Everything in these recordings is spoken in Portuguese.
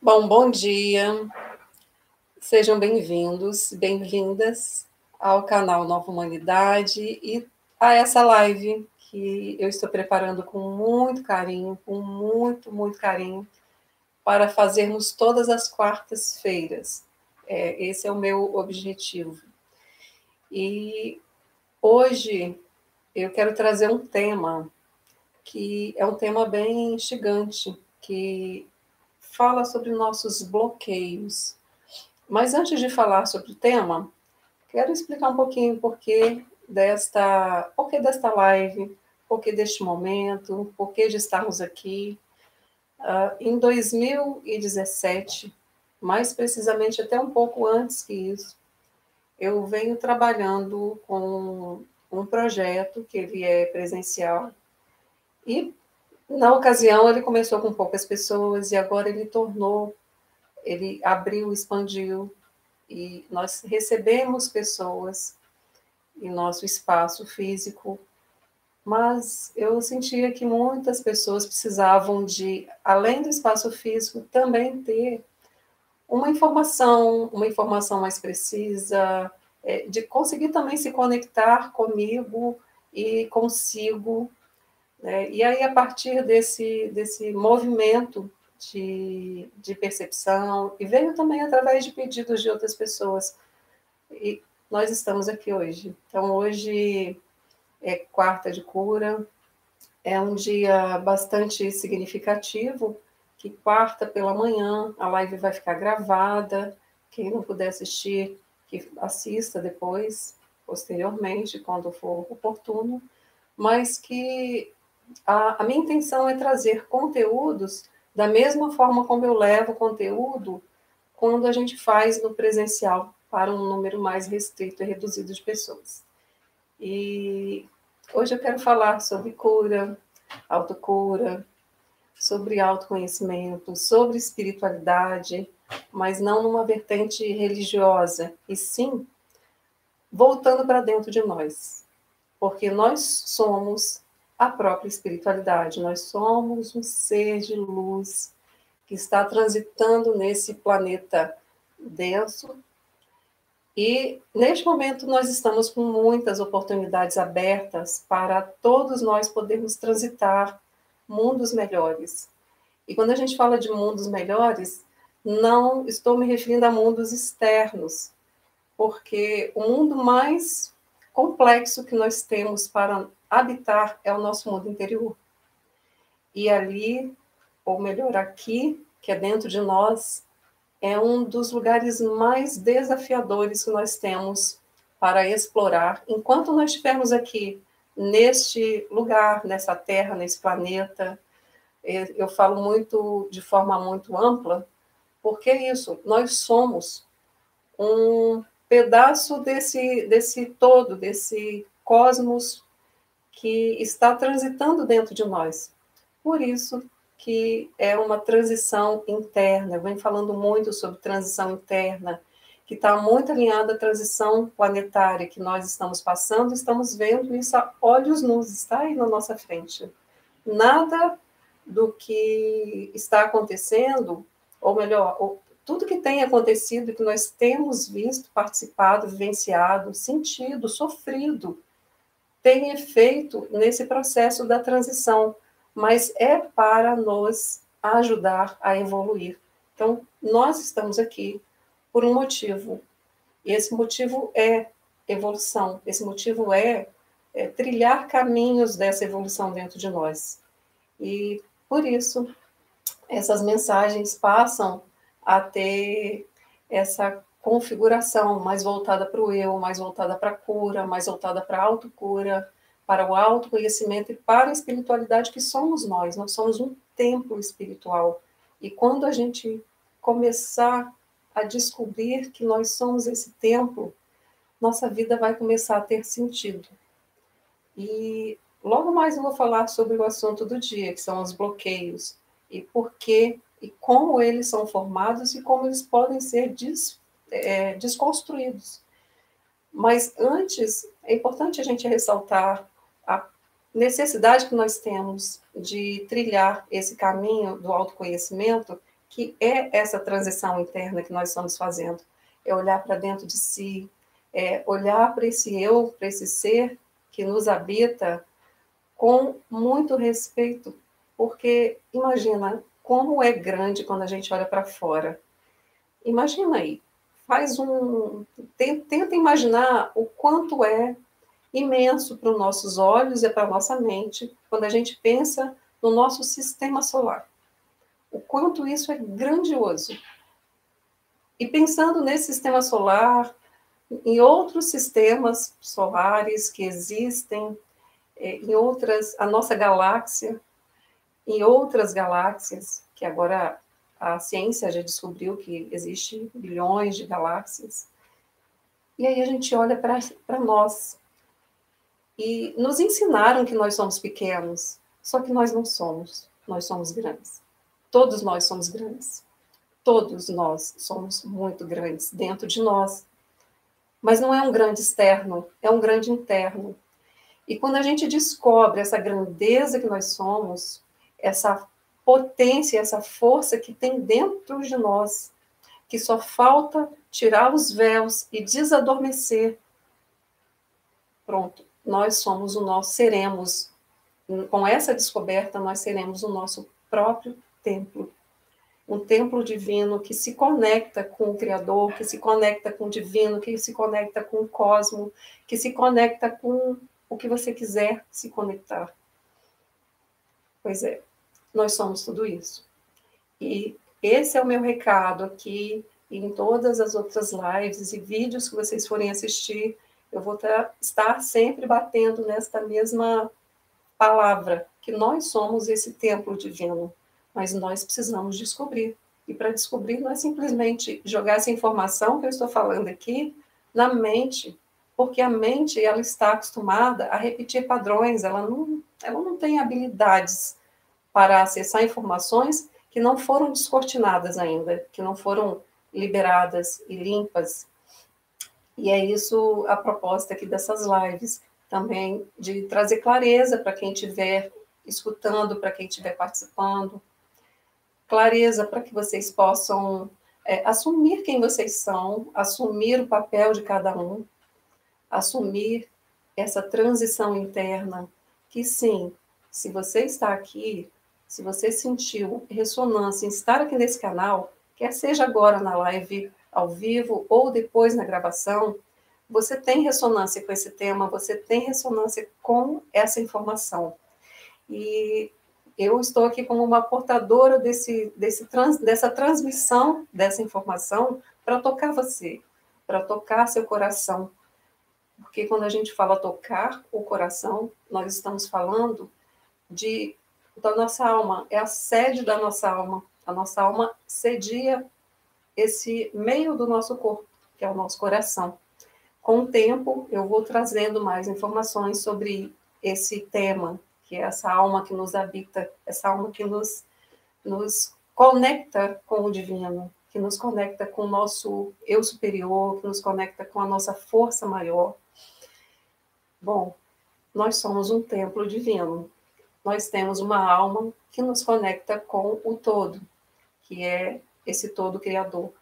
Bom dia, sejam bem-vindos, bem-vindas ao canal Nova Humanidade e a essa live que eu estou preparando com muito carinho, com muito carinho, para fazermos todas as quartas-feiras. Esse é o meu objetivo. E hoje eu quero trazer um tema que é um tema bem instigante, que fala sobre nossos bloqueios. Mas antes de falar sobre o tema, quero explicar um pouquinho por que desta live, por que deste momento, por que de estarmos aqui. Em 2017, mais precisamente até um pouco antes que isso, eu venho trabalhando com um projeto que ele é presencial e na ocasião ele começou com poucas pessoas e agora ele abriu, expandiu e nós recebemos pessoas em nosso espaço físico, mas eu sentia que muitas pessoas precisavam de, além do espaço físico, também ter uma informação mais precisa, de conseguir também se conectar comigo e consigo, né? E aí, a partir desse movimento de percepção, e veio também através de pedidos de outras pessoas, e nós estamos aqui hoje. Então, hoje é quarta de cura, é um dia bastante significativo, que quarta pela manhã a live vai ficar gravada, quem não puder assistir, que assista depois, posteriormente, quando for oportuno, mas que a minha intenção é trazer conteúdos da mesma forma como eu levo conteúdo quando a gente faz no presencial, para um número mais restrito e reduzido de pessoas. E hoje eu quero falar sobre cura, autocura, sobre autoconhecimento, sobre espiritualidade, mas não numa vertente religiosa, e sim voltando para dentro de nós, porque nós somos a própria espiritualidade, nós somos um ser de luz que está transitando nesse planeta denso. E, neste momento, nós estamos com muitas oportunidades abertas para todos nós podermos transitar mundos melhores. E quando a gente fala de mundos melhores, não estou me referindo a mundos externos, porque o mundo mais complexo que nós temos para habitar é o nosso mundo interior. E ali, ou melhor, aqui, que é dentro de nós, é um dos lugares mais desafiadores que nós temos para explorar. Enquanto nós estivermos aqui, neste lugar, nessa terra, nesse planeta, eu falo muito de forma muito ampla, porque é isso, nós somos um pedaço desse todo, desse cosmos que está transitando dentro de nós. Por isso que é uma transição interna. Eu venho falando muito sobre transição interna, que está muito alinhada à transição planetária que nós estamos passando, estamos vendo isso a olhos nus, está aí na nossa frente. Nada do que está acontecendo, ou melhor, tudo que tem acontecido, que nós temos visto, participado, vivenciado, sentido, sofrido, tem efeito nesse processo da transição, mas é para nos ajudar a evoluir. Então, nós estamos aqui por um motivo, e esse motivo é evolução, esse motivo é trilhar caminhos dessa evolução dentro de nós. E, por isso, essas mensagens passam a ter essa configuração mais voltada para o eu, mais voltada para a cura, mais voltada para a autocura, para o autoconhecimento e para a espiritualidade que somos nós. Nós somos um templo espiritual. E quando a gente começar a descobrir que nós somos esse templo, nossa vida vai começar a ter sentido. E logo mais eu vou falar sobre o assunto do dia, que são os bloqueios, e por que e como eles são formados e como eles podem ser desconstruídos. Mas antes, é importante a gente ressaltar a necessidade que nós temos de trilhar esse caminho do autoconhecimento, que é essa transição interna que nós estamos fazendo. É olhar para dentro de si, é olhar para esse eu, para esse ser que nos habita com muito respeito, porque imagina como é grande quando a gente olha para fora. Imagina aí, tenta imaginar o quanto é imenso para os nossos olhos e para a nossa mente quando a gente pensa no nosso sistema solar. O quanto isso é grandioso. E pensando nesse sistema solar, em outros sistemas solares que existem, em outras, a nossa galáxia, em outras galáxias, que agora a ciência já descobriu que existe bilhões de galáxias. E aí a gente olha para nós. E nos ensinaram que nós somos pequenos, só que nós não somos. Nós somos grandes. Todos nós somos grandes. Todos nós somos muito grandes dentro de nós. Mas não é um grande externo, é um grande interno. E quando a gente descobre essa grandeza que nós somos, essa potência, essa força que tem dentro de nós, que só falta tirar os véus e desadormecer, pronto, nós somos o nosso, seremos, com essa descoberta, nós seremos o nosso próprio templo. Um templo divino que se conecta com o Criador, que se conecta com o divino, que se conecta com o cosmo, que se conecta com o que você quiser se conectar. Pois é, nós somos tudo isso. E esse é o meu recado aqui, e em todas as outras lives e vídeos que vocês forem assistir, eu vou estar sempre batendo nesta mesma palavra, que nós somos esse templo divino, mas nós precisamos descobrir. E para descobrir não é simplesmente jogar essa informação que eu estou falando aqui na mente, porque a mente ela está acostumada a repetir padrões, ela não tem habilidades para acessar informações que não foram descortinadas ainda, que não foram liberadas e limpas. E é isso a proposta aqui dessas lives, também de trazer clareza para quem estiver escutando, para quem estiver participando, clareza para que vocês possam assumir quem vocês são, assumir o papel de cada um, assumir essa transição interna, que sim, se você está aqui, se você sentiu ressonância em estar aqui nesse canal, quer seja agora na live ao vivo ou depois na gravação, você tem ressonância com esse tema, você tem ressonância com essa informação. E eu estou aqui como uma portadora dessa transmissão dessa informação para tocar você, para tocar seu coração. Porque quando a gente fala tocar o coração, nós estamos falando da nossa alma, é a sede da nossa alma. A nossa alma cedia esse meio do nosso corpo, que é o nosso coração. Com o tempo, eu vou trazendo mais informações sobre esse tema, que é essa alma que nos habita, essa alma que nos conecta com o divino, que nos conecta com o nosso eu superior, que nos conecta com a nossa força maior. Bom, nós somos um templo divino. Nós temos uma alma que nos conecta com o todo, que é esse todo criador.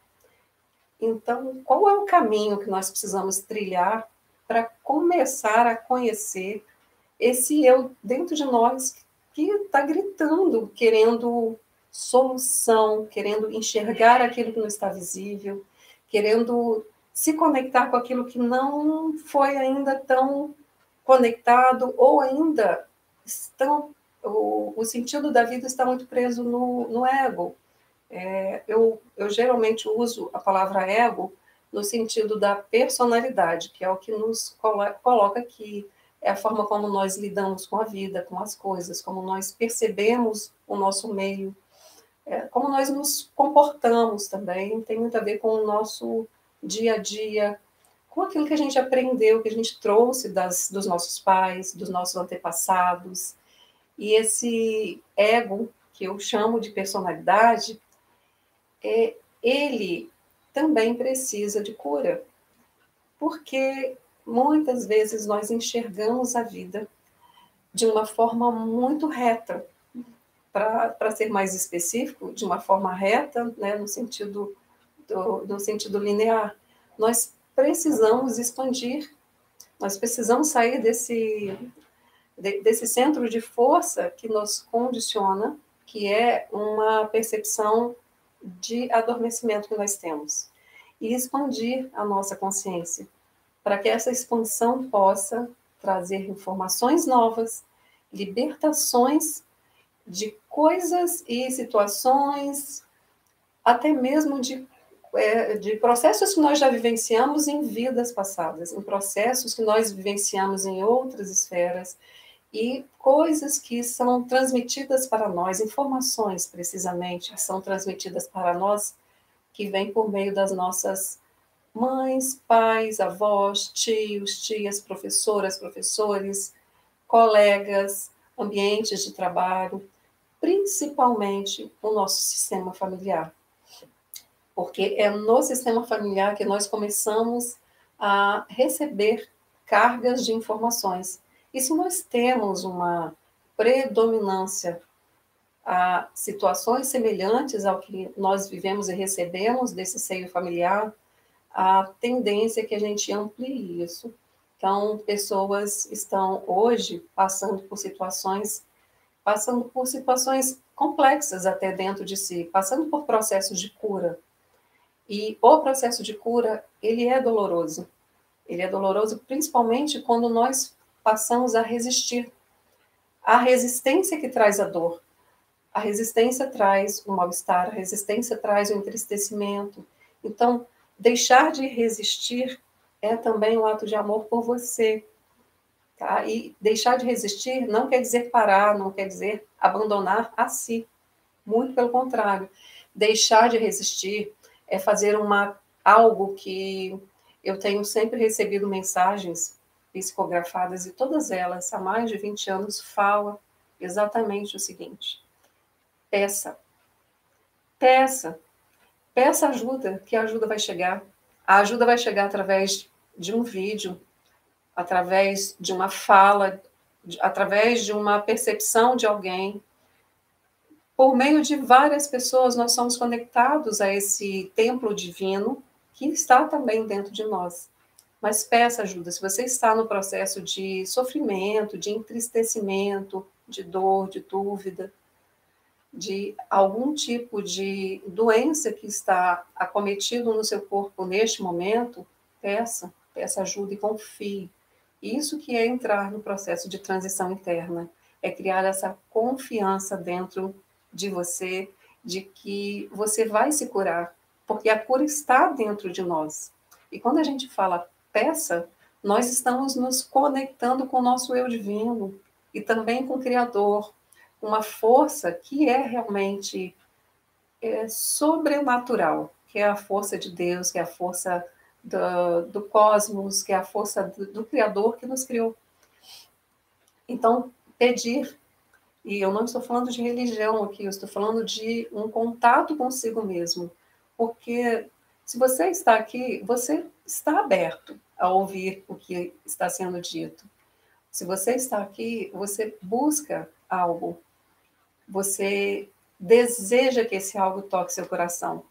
Então, qual é o caminho que nós precisamos trilhar para começar a conhecer esse eu dentro de nós que está gritando, querendo solução, querendo enxergar aquilo que não está visível, querendo se conectar com aquilo que não foi ainda tão conectado ou ainda o sentido da vida está muito preso no ego. Eu geralmente uso a palavra ego no sentido da personalidade, que é o que nos coloca aqui, é a forma como nós lidamos com a vida, com as coisas, como nós percebemos o nosso meio, como nós nos comportamos também, tem muito a ver com o nosso dia a dia, com aquilo que a gente aprendeu, que a gente trouxe dos nossos pais, dos nossos antepassados. E esse ego, que eu chamo de personalidade, ele também precisa de cura, porque muitas vezes nós enxergamos a vida de uma forma muito reta, para ser mais específico, de uma forma reta, né, no sentido linear, nós precisamos expandir, nós precisamos sair desse centro de força que nos condiciona, que é uma percepção de adormecimento que nós temos, e expandir a nossa consciência, para que essa expansão possa trazer informações novas, libertações de coisas e situações, até mesmo de processos que nós já vivenciamos em vidas passadas, em processos que nós vivenciamos em outras esferas, e coisas que são transmitidas para nós, informações precisamente, que são transmitidas para nós, que vêm por meio das nossas mães, pais, avós, tios, tias, professoras, professores, colegas, ambientes de trabalho, principalmente o nosso sistema familiar. Porque é no sistema familiar que nós começamos a receber cargas de informações. E se nós temos uma predominância a situações semelhantes ao que nós vivemos e recebemos desse seio familiar, a tendência é que a gente amplie isso. Então, pessoas estão hoje passando por situações complexas até dentro de si, passando por processos de cura. E o processo de cura, ele é doloroso. Ele é doloroso principalmente quando nós passamos a resistir. A resistência que traz a dor. A resistência traz o mal-estar, a resistência traz o entristecimento. Então, deixar de resistir é também um ato de amor por você. Tá? E deixar de resistir não quer dizer parar, não quer dizer abandonar a si. Muito pelo contrário. Deixar de resistir é fazer algo que eu tenho sempre recebido mensagens psicografadas, e todas elas, há mais de 20 anos, falam exatamente o seguinte: peça, peça, peça ajuda, que a ajuda vai chegar. A ajuda vai chegar através de um vídeo, através de uma fala, através de uma percepção de alguém. Por meio de várias pessoas, nós somos conectados a esse templo divino que está também dentro de nós. Mas peça ajuda. Se você está no processo de sofrimento, de entristecimento, de dor, de dúvida, de algum tipo de doença que está acometido no seu corpo neste momento, peça ajuda e confie. Isso que é entrar no processo de transição interna, é criar essa confiança dentro de você, de que você vai se curar, porque a cura está dentro de nós. E quando a gente fala peça, nós estamos nos conectando com o nosso eu divino e também com o Criador, uma força que é realmente sobrenatural, que é a força de Deus, que é a força do cosmos, que é a força do Criador que nos criou. Então, pedir, e eu não estou falando de religião aqui, eu estou falando de um contato consigo mesmo, porque se você está aqui, você está aberto a ouvir o que está sendo dito. Se você está aqui, você busca algo, você deseja que esse algo toque seu coração.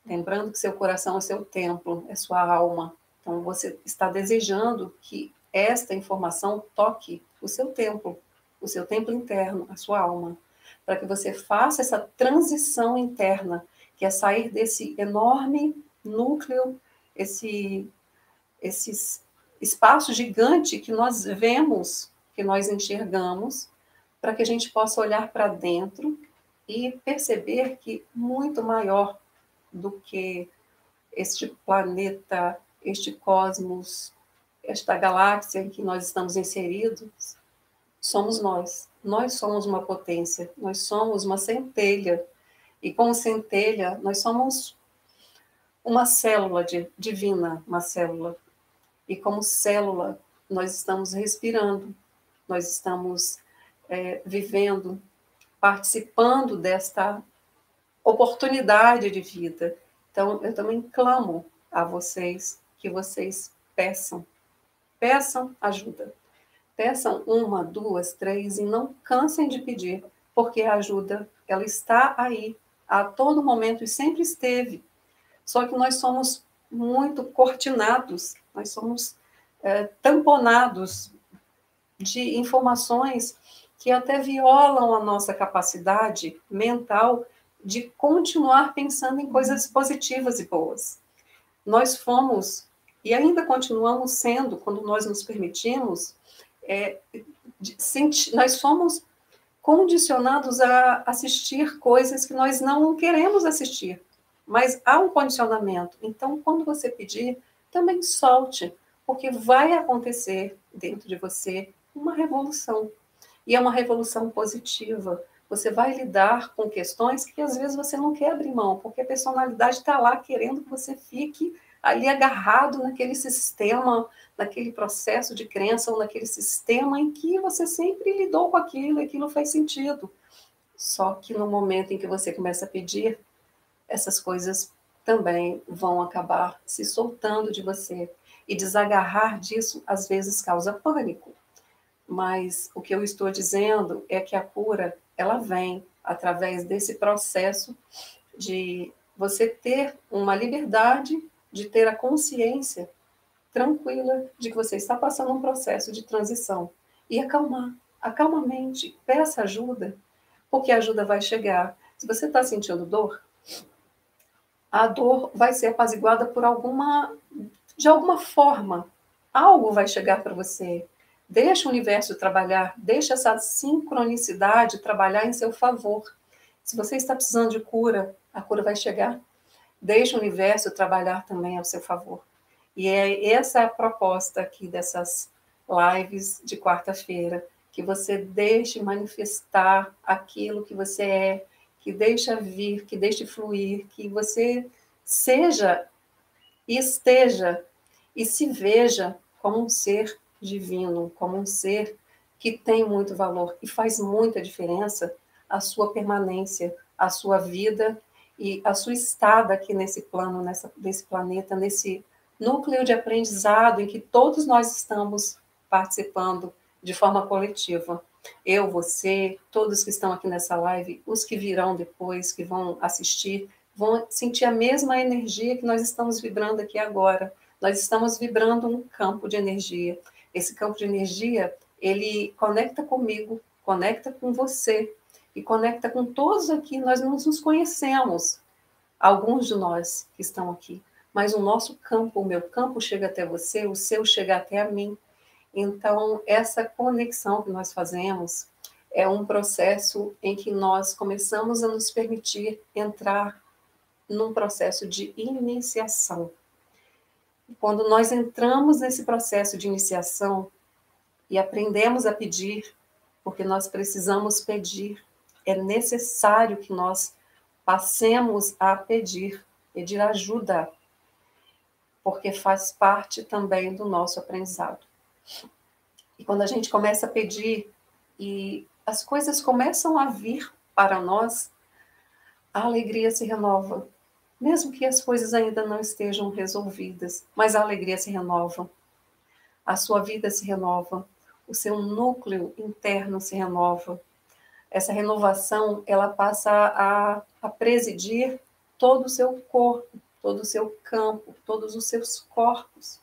Lembrando que seu coração é seu templo, é sua alma. Então, você está desejando que esta informação toque o seu templo interno, a sua alma, para que você faça essa transição interna, que é sair desse enorme núcleo, esse espaço gigante que nós vemos, que nós enxergamos, para que a gente possa olhar para dentro e perceber que muito maior do que este planeta, este cosmos, esta galáxia em que nós estamos inseridos, somos nós. Nós somos uma potência, nós somos uma centelha. E como centelha, nós somos uma célula divina, uma célula. E como célula, nós estamos respirando, nós estamos vivendo, participando desta oportunidade de vida. Então, eu também clamo a vocês que vocês peçam ajuda. Peçam 1, 2, 3 e não cansem de pedir, porque a ajuda, ela está aí a todo momento e sempre esteve. Só que nós somos muito cortinados, nós somos tamponados de informações que até violam a nossa capacidade mental de continuar pensando em coisas positivas e boas. Nós fomos, e ainda continuamos sendo, quando nós nos permitimos, nós somos condicionados a assistir coisas que nós não queremos assistir, mas há um condicionamento. Então, quando você pedir, também solte, porque vai acontecer dentro de você uma revolução. E é uma revolução positiva. Você vai lidar com questões que às vezes você não quer abrir mão, porque a personalidade está lá querendo que você fique ali agarrado naquele sistema, naquele processo de crença ou naquele sistema em que você sempre lidou com aquilo e aquilo faz sentido. Só que no momento em que você começa a pedir, essas coisas também vão acabar se soltando de você. E desagarrar disso, às vezes, causa pânico. Mas o que eu estou dizendo é que a cura, ela vem através desse processo de você ter uma liberdade, de ter a consciência tranquila de que você está passando um processo de transição. E acalmar, acalma a mente, peça ajuda, porque a ajuda vai chegar. Se você está sentindo dor, a dor vai ser apaziguada por de alguma forma. Algo vai chegar para você. Deixa o universo trabalhar, deixa essa sincronicidade trabalhar em seu favor. Se você está precisando de cura, a cura vai chegar. Deixa o universo trabalhar também ao seu favor. E essa a proposta aqui dessas lives de quarta-feira, que você deixe manifestar aquilo que você é, que deixa vir, que deixe fluir, que você seja e esteja e se veja como um ser divino, como um ser que tem muito valor e faz muita diferença a sua permanência, a sua vida e a sua estada aqui nesse plano, nesse planeta, nesse núcleo de aprendizado em que todos nós estamos participando de forma coletiva. Eu, você, todos que estão aqui nessa live, os que virão depois, que vão assistir, vão sentir a mesma energia que nós estamos vibrando aqui agora. Nós estamos vibrando um campo de energia. Esse campo de energia, ele conecta comigo, conecta com você e conecta com todos aqui. Nós não nos conhecemos, alguns de nós que estão aqui, mas o nosso campo, o meu campo chega até você, o seu chega até a mim. Então, essa conexão que nós fazemos é um processo em que nós começamos a nos permitir entrar num processo de iniciação. Quando nós entramos nesse processo de iniciação e aprendemos a pedir, porque nós precisamos pedir, é necessário que nós passemos a pedir ajuda, porque faz parte também do nosso aprendizado. E quando a gente começa a pedir e as coisas começam a vir para nós, a alegria se renova. Mesmo que as coisas ainda não estejam resolvidas, mas a alegria se renova. A sua vida se renova. O seu núcleo interno se renova. Essa renovação, ela passa a presidir todo o seu corpo, todo o seu campo, todos os seus corpos.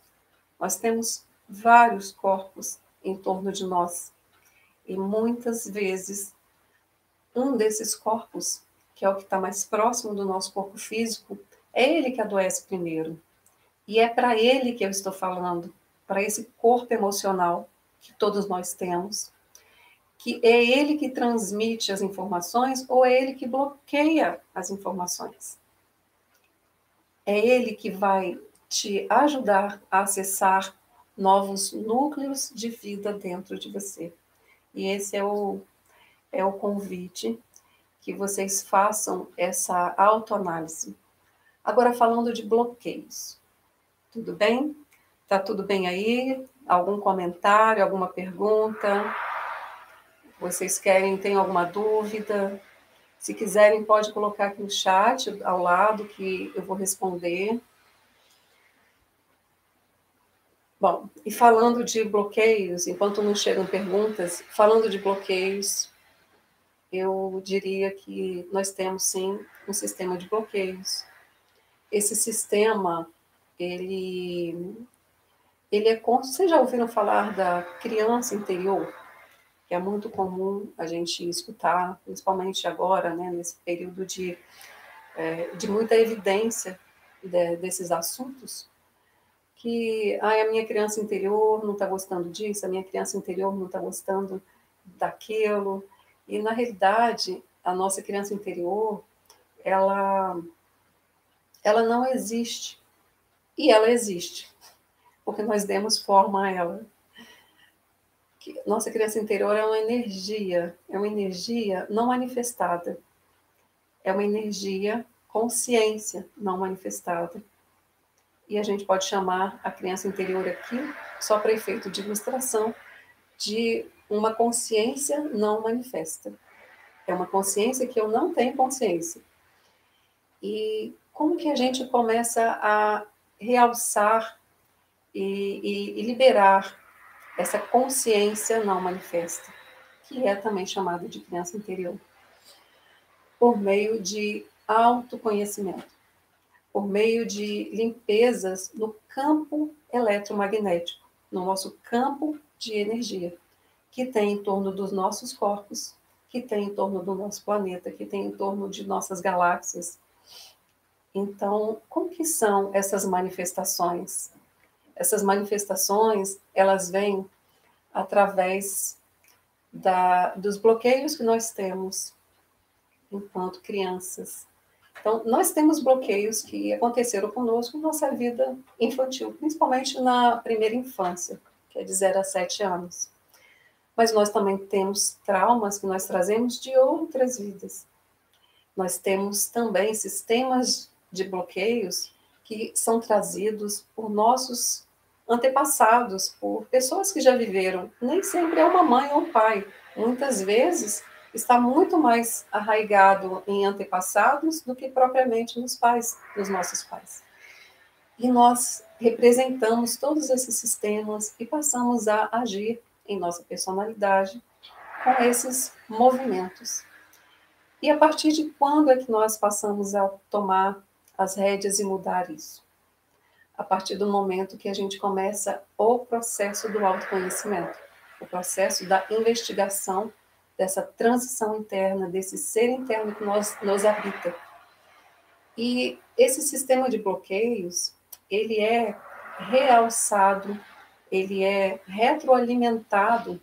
Nós temos vários corpos em torno de nós. E muitas vezes, um desses corpos, que é o que está mais próximo do nosso corpo físico, é ele que adoece primeiro. E é para ele que eu estou falando, para esse corpo emocional que todos nós temos, que é ele que transmite as informações ou é ele que bloqueia as informações. É ele que vai te ajudar a acessar novos núcleos de vida dentro de você. E esse é o convite, que vocês façam essa autoanálise. Agora, falando de bloqueios. Tudo bem? Tá tudo bem aí? Algum comentário, alguma pergunta? Vocês tem alguma dúvida? Se quiserem, pode colocar aqui no chat ao lado que eu vou responder. Bom, e falando de bloqueios, enquanto não chegam perguntas, falando de bloqueios, eu diria que nós temos, sim, um sistema de bloqueios. Esse sistema, ele é... Vocês já ouviram falar da criança interior? Que é muito comum a gente escutar, principalmente agora, né, nesse período de muita evidência desses assuntos, que a minha criança interior não está gostando disso, a minha criança interior não está gostando daquilo. E, na realidade, a nossa criança interior, ela, ela não existe. E ela existe, porque nós demos forma a ela. Nossa criança interior é uma energia não manifestada. É uma energia consciência não manifestada. E a gente pode chamar a criança interior aqui, só para efeito de ilustração, de uma consciência não manifesta. É uma consciência que eu não tenho consciência. E como que a gente começa a realçar e liberar essa consciência não manifesta, que é também chamada de criança interior? Por meio de autoconhecimento, por meio de limpezas no campo eletromagnético, no nosso campo de energia, que tem em torno dos nossos corpos, que tem em torno do nosso planeta, que tem em torno de nossas galáxias. Então, como que são essas manifestações? Essas manifestações, elas vêm através dos bloqueios que nós temos enquanto crianças. Então, nós temos bloqueios que aconteceram conosco na nossa vida infantil, principalmente na primeira infância, que é de 0 a 7 anos. Mas nós também temos traumas que nós trazemos de outras vidas. Nós temos também sistemas de bloqueios que são trazidos por nossos antepassados, por pessoas que já viveram. Nem sempre é uma mãe ou um pai. Muitas vezes está muito mais arraigado em antepassados do que propriamente nos pais, nos nossos pais. E nós representamos todos esses sistemas e passamos a agir em nossa personalidade com esses movimentos. E a partir de quando é que nós passamos a tomar as rédeas e mudar isso? A partir do momento que a gente começa o processo do autoconhecimento, o processo da investigação dessa transição interna, desse ser interno que nos habita. E esse sistema de bloqueios, ele é realçado, ele é retroalimentado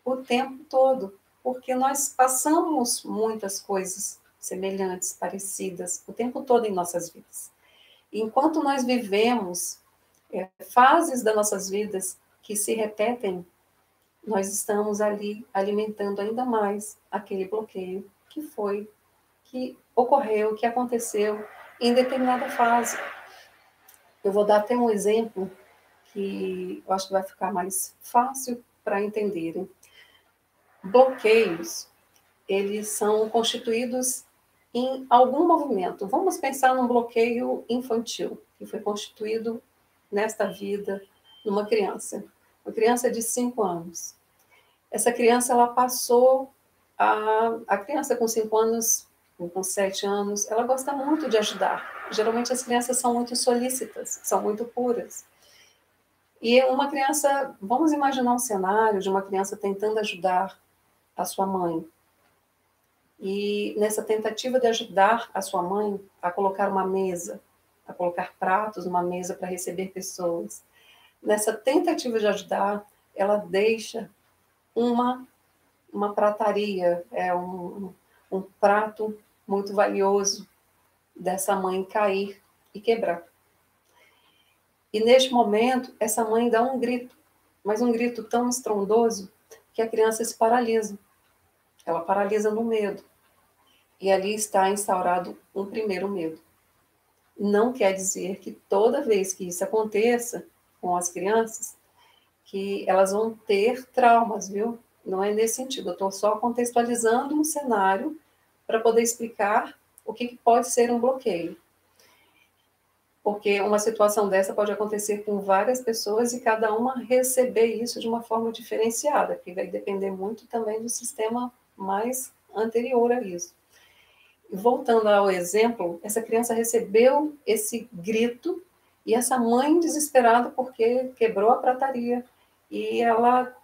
o tempo todo, porque nós passamos muitas coisas semelhantes, parecidas, o tempo todo em nossas vidas. E enquanto nós vivemos fases das nossas vidas que se repetem, nós estamos ali alimentando ainda mais aquele bloqueio que ocorreu, que aconteceu em determinada fase. Eu vou dar até um exemplo que eu acho que vai ficar mais fácil para entenderem. Bloqueios, eles são constituídos em algum movimento. Vamos pensar num bloqueio infantil, que foi constituído nesta vida numa criança. Uma criança de 5 anos. Essa criança, ela passou... A criança com 5 anos, com 7 anos, ela gosta muito de ajudar. Geralmente as crianças são muito solícitas, são muito puras. E uma criança... Vamos imaginar um cenário de uma criança tentando ajudar a sua mãe. E nessa tentativa de ajudar a sua mãe a colocar uma mesa, a colocar pratos numa mesa para receber pessoas, nessa tentativa de ajudar, ela deixa uma prataria, um prato muito valioso dessa mãe cair e quebrar. E neste momento, essa mãe dá um grito, mas um grito tão estrondoso que a criança se paralisa. Ela paralisa no medo. E ali está instaurado um primeiro medo. Não quer dizer que toda vez que isso aconteça com as crianças, que elas vão ter traumas, viu? Não é nesse sentido. Eu estou só contextualizando um cenário para poder explicar o que pode ser um bloqueio. Porque uma situação dessa pode acontecer com várias pessoas e cada uma receber isso de uma forma diferenciada, que vai depender muito também do sistema mais anterior a isso. Voltando ao exemplo, essa criança recebeu esse grito e essa mãe desesperada porque quebrou a prataria e ela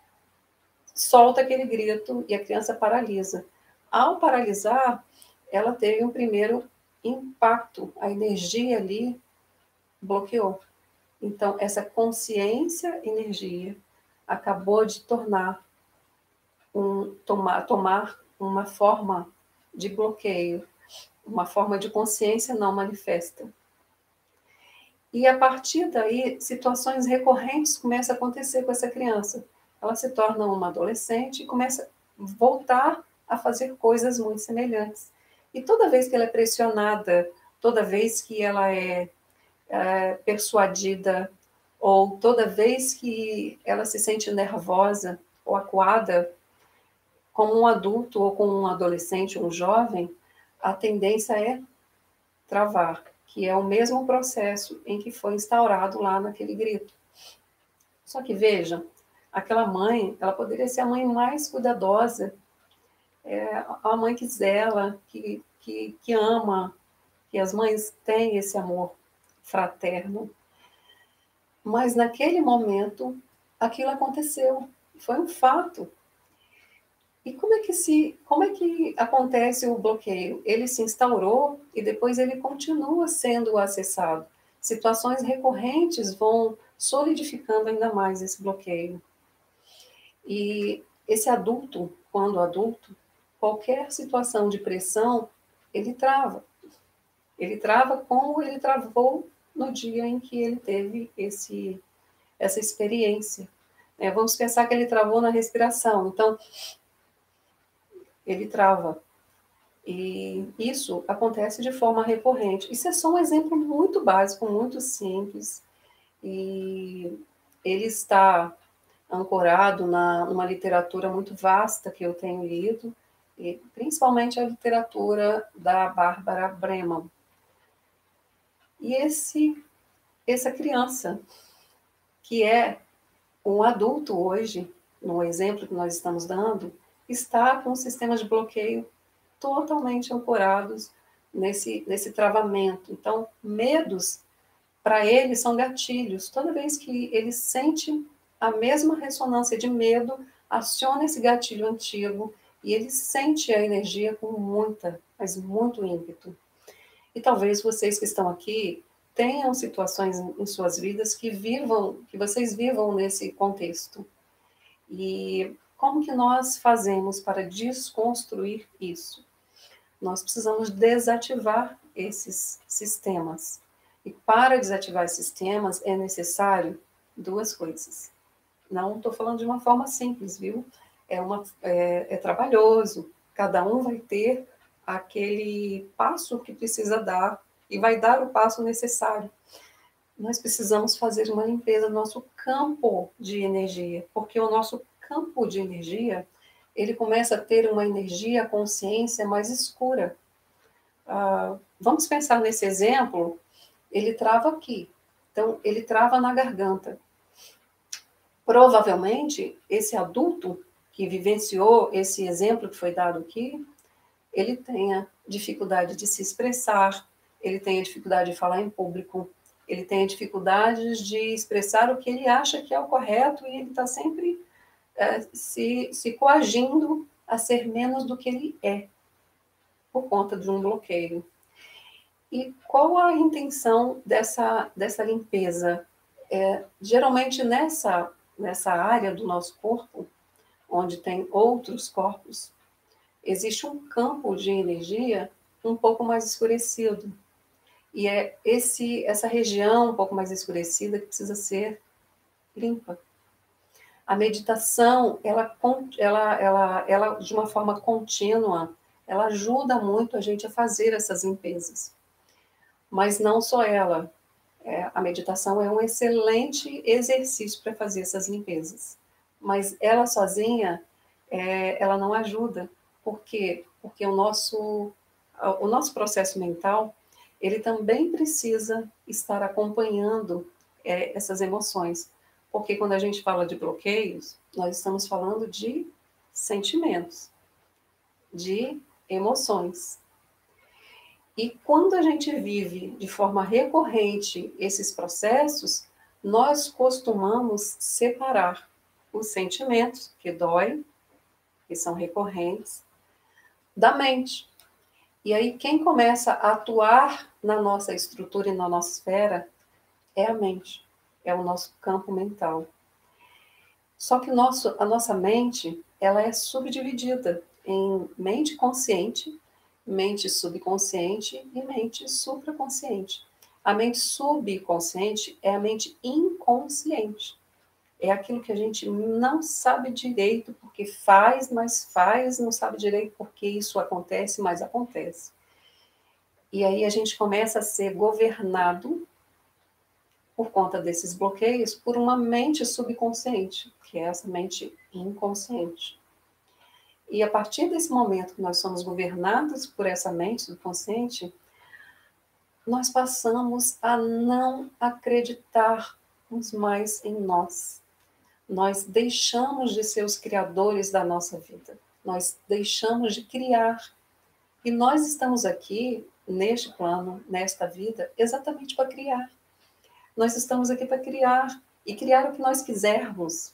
solta aquele grito e a criança paralisa. Ao paralisar, ela teve um primeiro impacto, a energia ali bloqueou. Então, essa consciência, energia, acabou de tomar uma forma de bloqueio, uma forma de consciência não manifesta. E a partir daí, situações recorrentes começam a acontecer com essa criança. Ela se torna uma adolescente e começa a voltar a fazer coisas muito semelhantes. E toda vez que ela é pressionada, toda vez que ela é persuadida, ou toda vez que ela se sente nervosa ou acuada, como um adulto ou como um adolescente, um jovem, a tendência é travar, que é o mesmo processo em que foi instaurado lá naquele grito. Só que veja, aquela mãe, ela poderia ser a mãe mais cuidadosa, a mãe que zela, que ama, que as mães têm esse amor fraterno. Mas naquele momento, aquilo aconteceu, foi um fato. E como é que acontece o bloqueio? Ele se instaurou e depois ele continua sendo acessado. Situações recorrentes vão solidificando ainda mais esse bloqueio. E esse adulto, quando adulto, qualquer situação de pressão, ele trava. Ele trava como ele travou no dia em que ele teve essa experiência. Vamos pensar que ele travou na respiração. Então, ele trava. E isso acontece de forma recorrente. Isso é só um exemplo muito básico, muito simples. E ele está ancorado numa literatura muito vasta que eu tenho lido, e principalmente a literatura da Bárbara Breman. E essa criança, que é um adulto hoje, no exemplo que nós estamos dando, está com um sistema de bloqueio totalmente ancorados nesse travamento. Então, medos, para ele, são gatilhos. Toda vez que ele sente a mesma ressonância de medo, aciona esse gatilho antigo e ele sente a energia com mas muito ímpeto. E talvez vocês que estão aqui tenham situações em suas vidas que vocês vivam nesse contexto. E como que nós fazemos para desconstruir isso? Nós precisamos desativar esses sistemas. E para desativar esses sistemas é necessário duas coisas. Não estou falando de uma forma simples, viu? É trabalhoso. Cada um vai ter aquele passo que precisa dar e vai dar o passo necessário. Nós precisamos fazer uma limpeza do nosso campo de energia, porque o nosso campo de energia, ele começa a ter uma energia, a consciência mais escura. Vamos pensar nesse exemplo, ele trava aqui, então ele trava na garganta. Provavelmente, esse adulto que vivenciou esse exemplo que foi dado aqui, ele tenha dificuldade de se expressar, ele tenha dificuldade de falar em público, ele tenha dificuldades de expressar o que ele acha que é o correto e ele está sempre se coagindo a ser menos do que ele é, por conta de um bloqueio. E qual a intenção dessa limpeza? Geralmente nessa área do nosso corpo, onde tem outros corpos, existe um campo de energia um pouco mais escurecido. E é essa região um pouco mais escurecida que precisa ser limpa. A meditação, ela de uma forma contínua, ela ajuda muito a gente a fazer essas limpezas. Mas não só ela. A meditação é um excelente exercício para fazer essas limpezas. Mas ela sozinha, ela não ajuda. Por quê? Porque o nosso processo mental, ele também precisa estar acompanhando essas emoções. Porque quando a gente fala de bloqueios, nós estamos falando de sentimentos. de emoções. E quando a gente vive de forma recorrente esses processos, nós costumamos separar os sentimentos que doem, que são recorrentes, da mente. E aí quem começa a atuar na nossa estrutura e na nossa esfera é a mente, é o nosso campo mental. Só que a nossa mente, ela é subdividida em mente consciente, mente subconsciente e mente supraconsciente. A mente subconsciente é a mente inconsciente. É aquilo que a gente não sabe direito porque faz, mas faz, não sabe direito porque isso acontece, mas acontece. E aí a gente começa a ser governado por conta desses bloqueios por uma mente subconsciente, que é essa mente inconsciente. E a partir desse momento que nós somos governados por essa mente subconsciente, nós passamos a não acreditarmos mais em nós. Nós deixamos de ser os criadores da nossa vida. Nós deixamos de criar. E nós estamos aqui, neste plano, nesta vida, exatamente para criar. Nós estamos aqui para criar, e criar o que nós quisermos.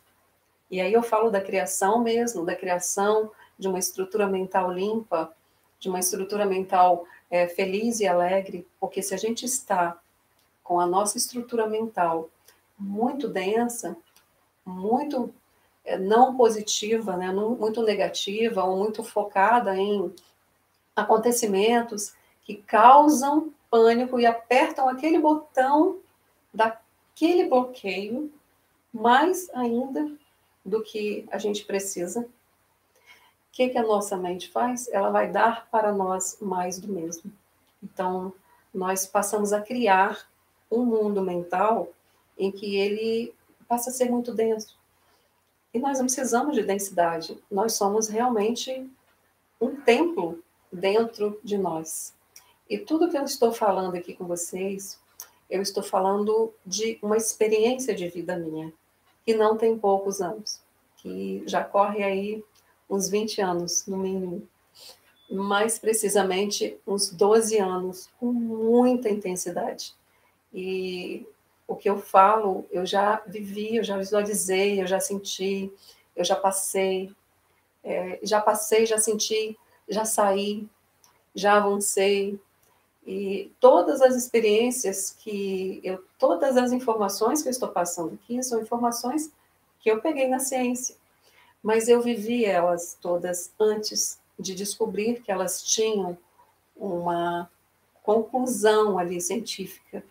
E aí eu falo da criação mesmo, da criação de uma estrutura mental limpa, de uma estrutura mental feliz e alegre, porque se a gente está com a nossa estrutura mental muito densa, muito não positiva, né, muito negativa, ou muito focada em acontecimentos que causam pânico e apertam aquele botão daquele bloqueio, mais ainda do que a gente precisa, o que a nossa mente faz? Ela vai dar para nós mais do mesmo. Então, nós passamos a criar um mundo mental em que ele passa a ser muito denso. E nós não precisamos de densidade. Nós somos realmente um templo dentro de nós. E tudo que eu estou falando aqui com vocês, eu estou falando de uma experiência de vida minha, que não tem poucos anos, que já corre aí uns 20 anos, no mínimo. Mais precisamente, uns 12 anos, com muita intensidade. E o que eu falo, eu já vivi, eu já visualizei, eu já senti, eu já passei, já senti, já saí, já avancei. E todas as experiências todas as informações que eu estou passando aqui são informações que eu peguei na ciência, mas eu vivi elas todas antes de descobrir que elas tinham uma conclusão ali científica,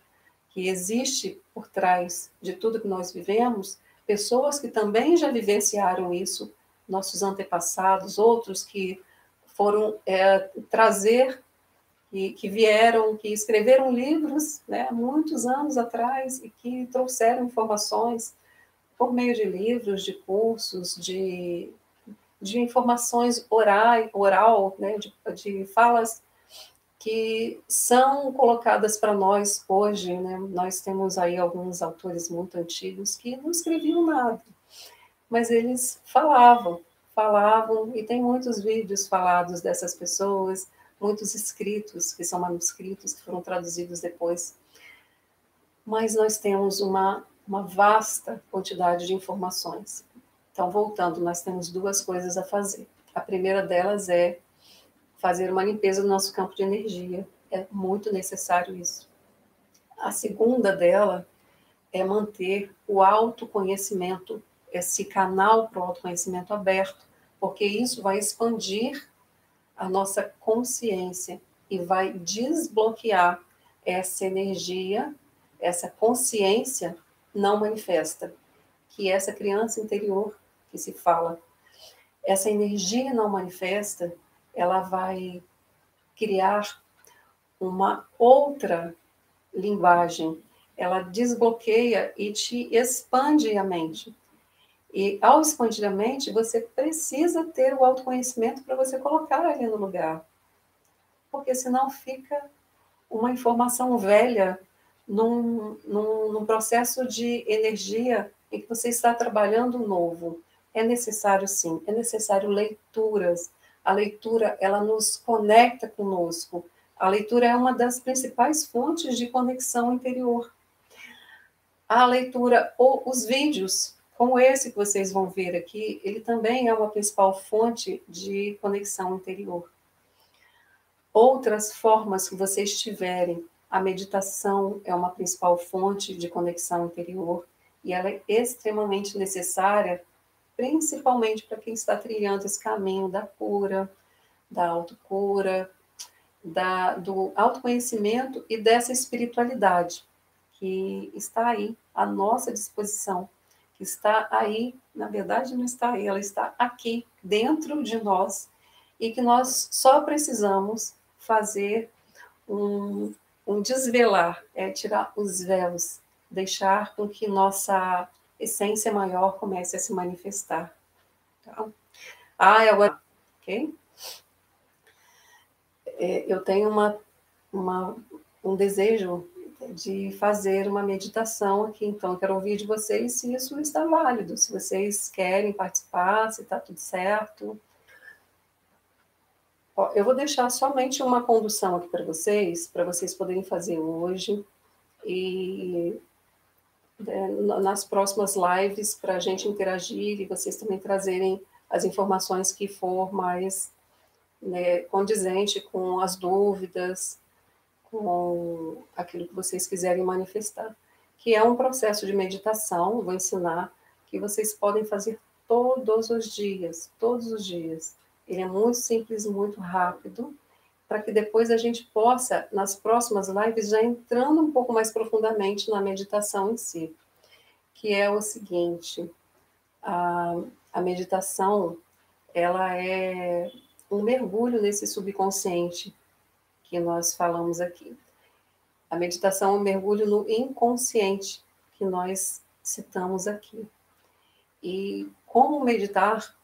que existe por trás de tudo que nós vivemos, pessoas que também já vivenciaram isso, nossos antepassados, outros que foram trazer que vieram, que escreveram livros, né, há muitos anos atrás e que trouxeram informações por meio de livros, de cursos, de informações oral, né, de falas que são colocadas para nós hoje, né? Nós temos aí alguns autores muito antigos que não escreviam nada, mas eles falavam, e tem muitos vídeos falados dessas pessoas, muitos escritos, que são manuscritos, que foram traduzidos depois. Mas nós temos uma vasta quantidade de informações. Então, voltando, nós temos duas coisas a fazer. A primeira delas é fazer uma limpeza do nosso campo de energia. É muito necessário isso. A segunda dela é manter o autoconhecimento, esse canal para o autoconhecimento aberto, porque isso vai expandir a nossa consciência e vai desbloquear essa energia, essa consciência não manifesta, que é essa criança interior que se fala. Essa energia não manifesta, ela vai criar uma outra linguagem. Ela desbloqueia e te expande a mente. E ao expandir a mente, você precisa ter o autoconhecimento para você colocar ali no lugar. Porque senão fica uma informação velha num processo de energia em que você está trabalhando novo. É necessário, sim, é necessário leituras. A leitura, ela nos conecta conosco. A leitura é uma das principais fontes de conexão interior. A leitura, ou os vídeos, como esse que vocês vão ver aqui, ele também é uma principal fonte de conexão interior. Outras formas que vocês tiverem, a meditação é uma principal fonte de conexão interior e ela é extremamente necessária, principalmente para quem está trilhando esse caminho da cura, da autocura, do autoconhecimento e dessa espiritualidade que está aí à nossa disposição, que está aí, na verdade não está aí, ela está aqui dentro de nós e que nós só precisamos fazer um desvelar, tirar os véus, deixar com que nossa essência maior comece a se manifestar. Tá? Agora, ok? Eu tenho um desejo de fazer uma meditação aqui, então eu quero ouvir de vocês se isso está válido, se vocês querem participar, se está tudo certo. Eu vou deixar somente uma condução aqui para vocês poderem fazer hoje e nas próximas lives para a gente interagir e vocês também trazerem as informações que for mais, né, condizente com as dúvidas, com aquilo que vocês quiserem manifestar, que é um processo de meditação, vou ensinar, que vocês podem fazer todos os dias, todos os dias. Ele é muito simples, muito rápido, para que depois a gente possa, nas próximas lives, já entrando um pouco mais profundamente na meditação em si, que é o seguinte, a meditação, ela é um mergulho nesse subconsciente que nós falamos aqui. A meditação é um mergulho no inconsciente que nós citamos aqui. E como meditar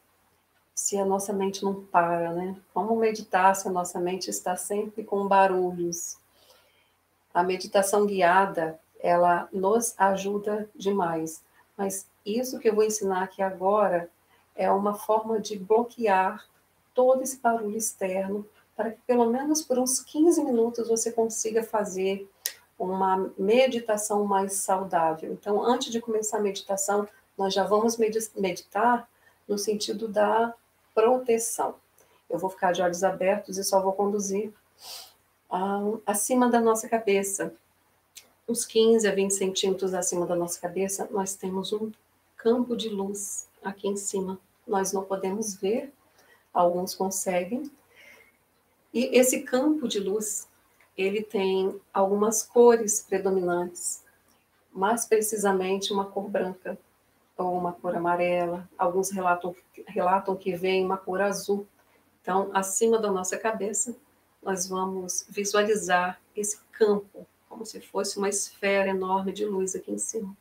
se a nossa mente não para, né? Como meditar se a nossa mente está sempre com barulhos? A meditação guiada, ela nos ajuda demais. Mas isso que eu vou ensinar aqui agora é uma forma de bloquear todo esse barulho externo para que pelo menos por uns 15 minutos você consiga fazer uma meditação mais saudável. Então, antes de começar a meditação, nós já vamos meditar no sentido da proteção. Eu vou ficar de olhos abertos e só vou conduzir acima da nossa cabeça, uns 15 a 20 centímetros acima da nossa cabeça, nós temos um campo de luz aqui em cima. Nós não podemos ver, alguns conseguem. E esse campo de luz, ele tem algumas cores predominantes, mais precisamente uma cor branca ou uma cor amarela. Alguns relatam que vem uma cor azul. Então, acima da nossa cabeça, nós vamos visualizar esse campo, como se fosse uma esfera enorme de luz aqui em cima.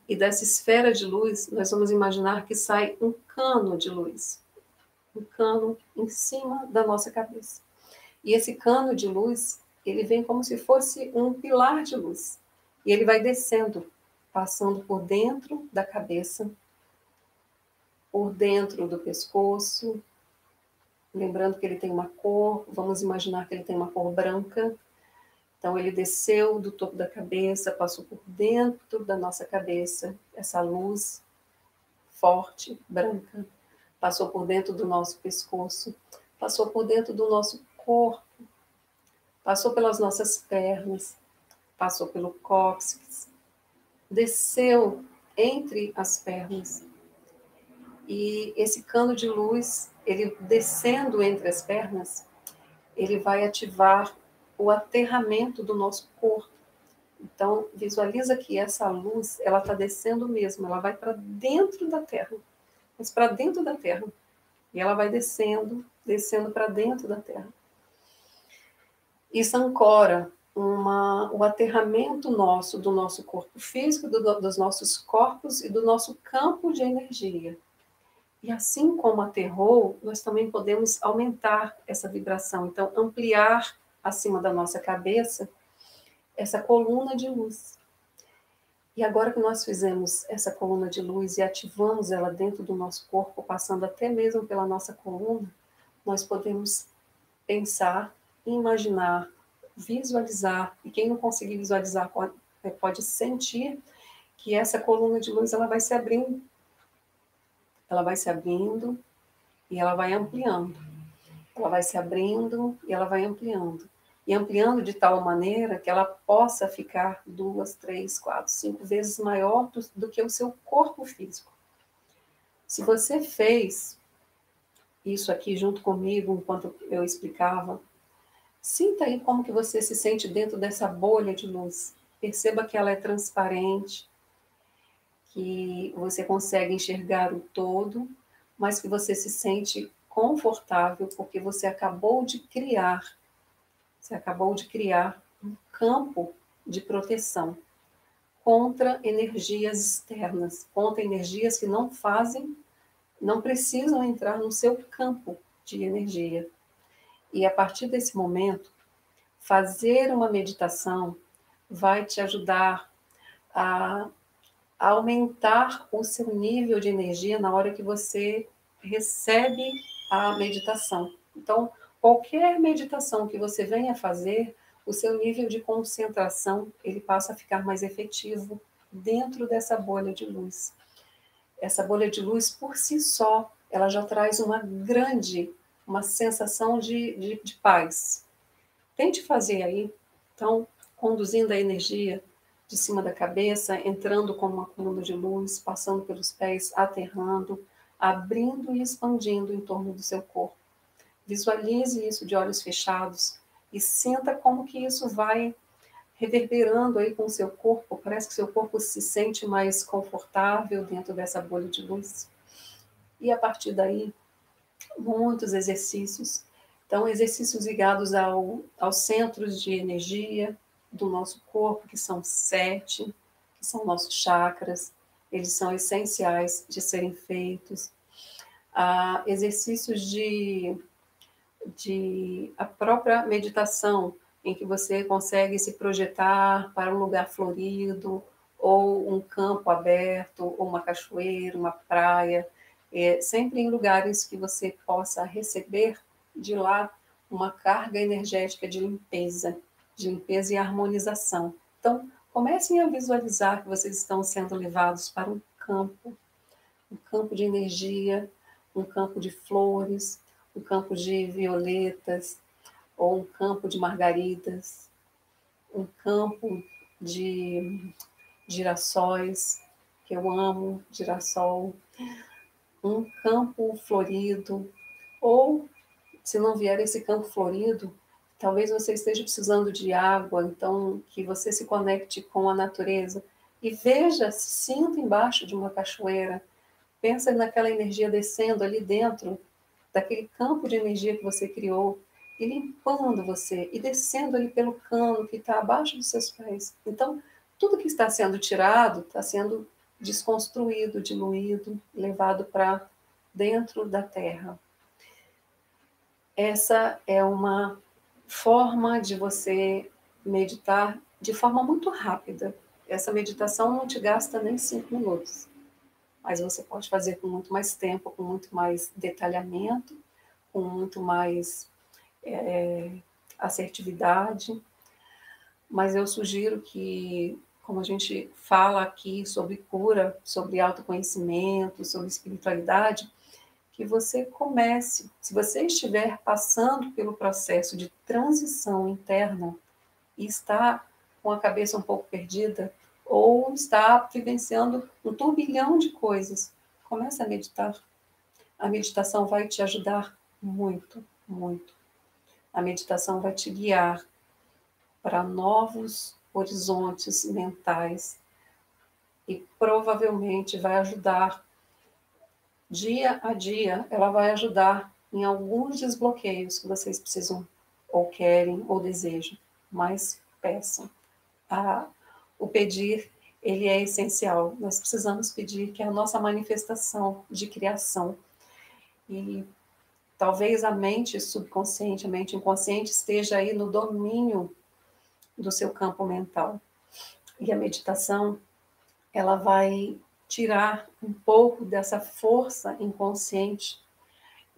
E dessa esfera de luz, nós vamos imaginar que sai um cano de luz. Um cano em cima da nossa cabeça. E esse cano de luz, ele vem como se fosse um pilar de luz. E ele vai descendo, passando por dentro da cabeça, por dentro do pescoço. Lembrando que ele tem uma cor, vamos imaginar que ele tem uma cor branca. Então, ele desceu do topo da cabeça, passou por dentro da nossa cabeça, essa luz forte, branca, passou por dentro do nosso pescoço, passou por dentro do nosso corpo, passou pelas nossas pernas, passou pelo cóccix, desceu entre as pernas. E esse cano de luz, ele descendo entre as pernas, ele vai ativar o aterramento do nosso corpo. Então, visualiza que essa luz, ela está descendo mesmo, ela vai para dentro da Terra, mas para dentro da Terra. E ela vai descendo, descendo para dentro da Terra. Isso ancora o aterramento nosso, do nosso corpo físico, dos nossos corpos e do nosso campo de energia. E assim como aterrou, nós também podemos aumentar essa vibração, então ampliar acima da nossa cabeça essa coluna de luz. E agora que nós fizemos essa coluna de luz e ativamos ela dentro do nosso corpo, passando até mesmo pela nossa coluna, nós podemos pensar, imaginar, visualizar, e quem não conseguir visualizar pode sentir que essa coluna de luz ela vai se abrindo, ela vai se abrindo e ela vai ampliando, ela vai se abrindo e ela vai ampliando, e ampliando de tal maneira que ela possa ficar 2, 3, 4, 5 vezes maior do que o seu corpo físico. Se você fez isso aqui junto comigo, enquanto eu explicava, sinta aí como que você se sente dentro dessa bolha de luz. Perceba que ela é transparente, que você consegue enxergar o todo, mas que você se sente confortável porque você acabou de criar um campo de proteção contra energias externas, contra energias que não precisam entrar no seu campo de energia. E a partir desse momento, fazer uma meditação vai te ajudar a aumentar o seu nível de energia na hora que você recebe a meditação. Então, qualquer meditação que você venha fazer, o seu nível de concentração, ele passa a ficar mais efetivo dentro dessa bolha de luz. Essa bolha de luz, por si só, ela já traz uma sensação de paz. Tente fazer aí, então, conduzindo a energia de cima da cabeça, entrando como uma coluna de luz, passando pelos pés, aterrando, abrindo e expandindo em torno do seu corpo. Visualize isso de olhos fechados e sinta como que isso vai reverberando aí com o seu corpo. Parece que seu corpo se sente mais confortável dentro dessa bolha de luz. E a partir daí, muitos exercícios. Então, exercícios ligados aos centros de energia do nosso corpo, que são 7, que são nossos chakras, eles são essenciais de serem feitos. Exercícios de a própria meditação, em que você consegue se projetar para um lugar florido, ou um campo aberto, ou uma cachoeira, uma praia, sempre em lugares que você possa receber de lá uma carga energética de limpeza e harmonização. Então, comecem a visualizar que vocês estão sendo levados para um campo de energia, um campo de flores, um campo de violetas, ou um campo de margaridas, um campo de girassóis, que eu amo girassol, um campo florido, ou, se não vier esse campo florido, talvez você esteja precisando de água, então que você se conecte com a natureza e veja, se sinta embaixo de uma cachoeira, pensa naquela energia descendo ali dentro daquele campo de energia que você criou e limpando você e descendo ali pelo cano que está abaixo dos seus pés. Então, tudo que está sendo tirado está sendo desconstruído, diluído, levado para dentro da terra. Essa é uma forma de você meditar de forma muito rápida. Essa meditação não te gasta nem 5 minutos, mas você pode fazer com muito mais tempo, com muito mais detalhamento, com muito mais assertividade. Mas eu sugiro que, como a gente fala aqui sobre cura, sobre autoconhecimento, sobre espiritualidade, que você comece, se você estiver passando pelo processo de transição interna e está com a cabeça um pouco perdida, ou está vivenciando um turbilhão de coisas, comece a meditar. A meditação vai te ajudar muito, muito. A meditação vai te guiar para novos horizontes mentais e provavelmente vai ajudar, dia a dia, ela vai ajudar em alguns desbloqueios que vocês precisam, ou querem, ou desejam, mas peçam. O pedir, ele é essencial. Nós precisamos pedir, que é a nossa manifestação de criação. E talvez a mente subconsciente, a mente inconsciente esteja aí no domínio do seu campo mental. E a meditação, ela vai tirar um pouco dessa força inconsciente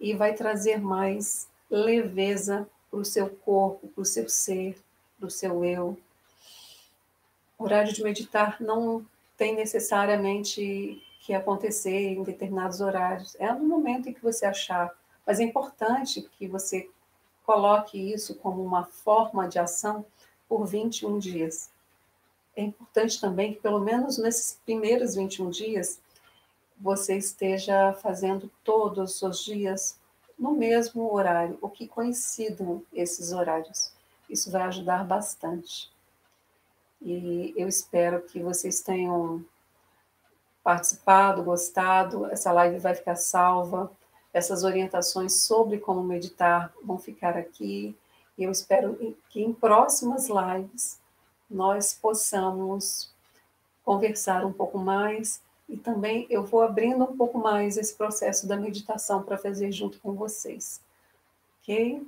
e vai trazer mais leveza para o seu corpo, para o seu ser, para o seu eu. O horário de meditar não tem necessariamente que acontecer em determinados horários. É no momento em que você achar. Mas é importante que você coloque isso como uma forma de ação por 21 dias. É importante também que, pelo menos nesses primeiros 21 dias, você esteja fazendo todos os dias no mesmo horário, ou que coincidam esses horários. Isso vai ajudar bastante. E eu espero que vocês tenham participado, gostado. Essa live vai ficar salva. Essas orientações sobre como meditar vão ficar aqui. E eu espero que em próximas lives nós possamos conversar um pouco mais e também eu vou abrindo um pouco mais esse processo da meditação para fazer junto com vocês. Ok?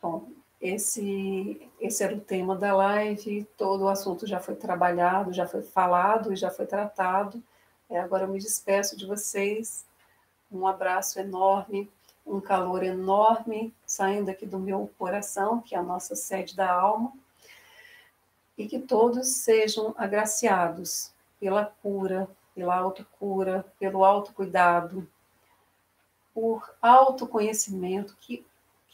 Bom, esse era o tema da live, todo o assunto já foi trabalhado, já foi falado e já foi tratado. Agora eu me despeço de vocês, um abraço enorme, um calor enorme saindo aqui do meu coração, que é a nossa sede da alma, e que todos sejam agraciados pela cura, pela autocura, pelo autocuidado, por autoconhecimento, que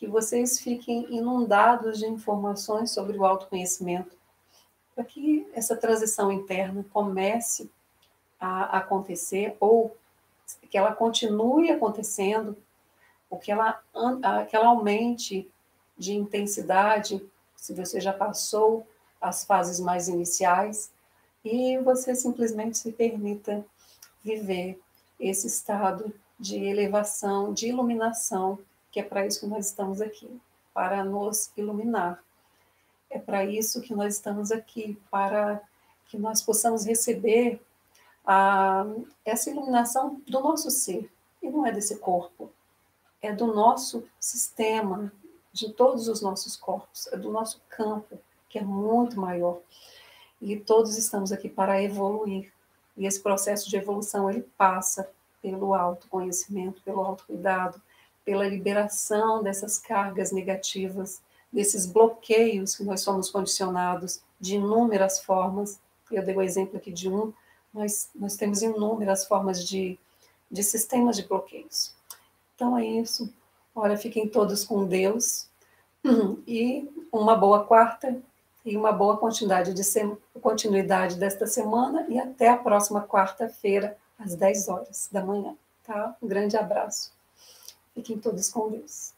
vocês fiquem inundados de informações sobre o autoconhecimento, para que essa transição interna comece a acontecer, ou que ela continue acontecendo, ou que ela aumente de intensidade, se você já passou as fases mais iniciais, e você simplesmente se permita viver esse estado de elevação, de iluminação, que é para isso que nós estamos aqui, para nos iluminar. É para isso que nós estamos aqui, para que nós possamos receber essa iluminação do nosso ser, e não é desse corpo, é do nosso sistema, de todos os nossos corpos, é do nosso campo, que é muito maior. E todos estamos aqui para evoluir. E esse processo de evolução, ele passa pelo autoconhecimento, pelo autocuidado, pela liberação dessas cargas negativas, desses bloqueios que nós somos condicionados de inúmeras formas. Eu dei o exemplo aqui de um, mas nós temos inúmeras formas de sistemas de bloqueios. Então é isso. Olha, fiquem todos com Deus. E uma boa quarta e uma boa continuidade desta semana e até a próxima quarta-feira, às 10 horas da manhã. Tá? Um grande abraço. Fiquem todos com Deus.